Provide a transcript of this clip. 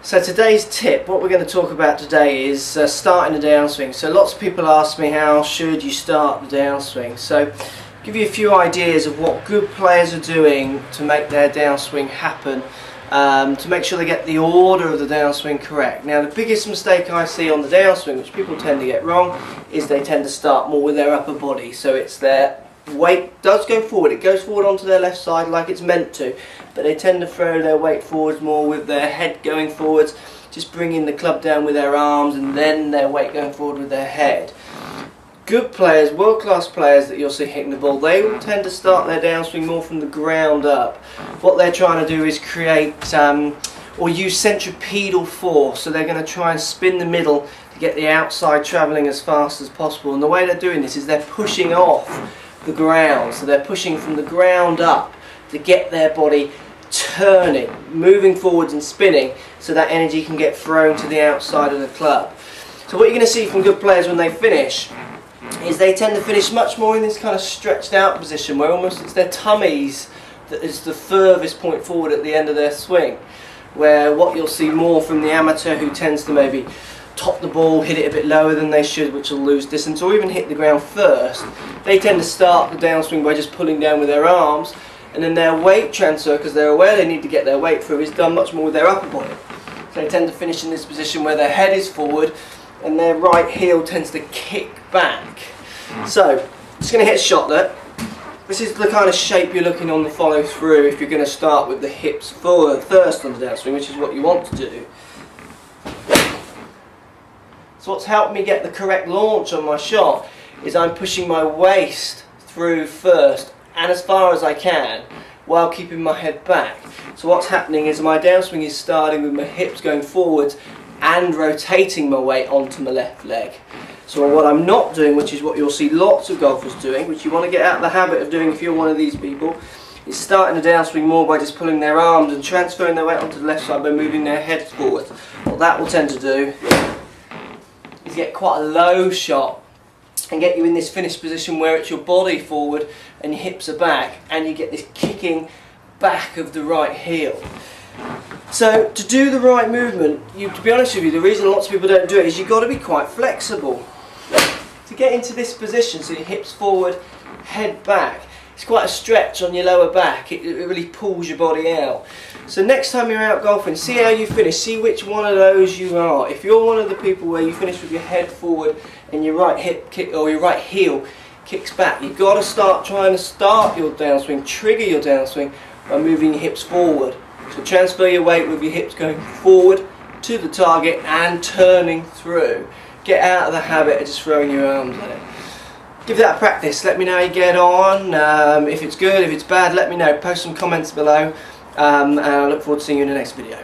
So today's tip, what we're going to talk about today is starting the downswing. So lots of people ask me, how should you start the downswing? So I'll give you a few ideas of what good players are doing to make their downswing happen, to make sure they get the order of the downswing correct. Now the biggest mistake I see on the downswing, which people tend to get wrong, is they tend to start more with their upper body. So it's their weight does go forward, it goes forward onto their left side like it's meant to, but they tend to throw their weight forwards more with their head going forwards, just bringing the club down with their arms and then their weight going forward with their head. Good players, world-class players that you'll see hitting the ball, they will tend to start their downswing more from the ground up. What they're trying to do is create or use centripetal force, so they're going to try and spin the middle to get the outside travelling as fast as possible, and the way they're doing this is they're pushing off the ground, so they're pushing from the ground up to get their body turning, moving forwards and spinning, so that energy can get thrown to the outside of the club. So what you're going to see from good players when they finish is they tend to finish much more in this kind of stretched out position, where almost it's their tummies that is the furthest point forward at the end of their swing, where what you'll see more from the amateur who tends to maybe top the ball, hit it a bit lower than they should, which will lose distance, or even hit the ground first, they tend to start the downswing by just pulling down with their arms, and then their weight transfer, because they're aware they need to get their weight through, is done much more with their upper body. So they tend to finish in this position where their head is forward and their right heel tends to kick back. So, just going to hit a shot there. This is the kind of shape you're looking on the follow through if you're going to start with the hips forward first on the downswing, which is what you want to do. So what's helped me get the correct launch on my shot is I'm pushing my waist through first and as far as I can while keeping my head back. So what's happening is my downswing is starting with my hips going forwards and rotating my weight onto my left leg. So what I'm not doing, which is what you'll see lots of golfers doing, which you want to get out of the habit of doing if you're one of these people, is starting the downswing more by just pulling their arms and transferring their weight onto the left side by moving their heads forward. What that will tend to do is get quite a low shot and get you in this finished position where it's your body forward and your hips are back, and you get this kicking back of the right heel. So to do the right movement, to be honest with you, the reason lots of people don't do it is you've got to be quite flexible. To get into this position, so your hips forward, head back, it's quite a stretch on your lower back, it really pulls your body out. So next time you're out golfing, see how you finish, see which one of those you are. If you're one of the people where you finish with your head forward and your right hip kick, or your right heel kicks back, you've got to start trying to start your downswing, trigger your downswing by moving your hips forward. So transfer your weight with your hips going forward to the target and turning through. Get out of the habit of just throwing your arms at it. Give that a practice, let me know how you get on. If it's good, if it's bad, let me know. Post some comments below, and I look forward to seeing you in the next video.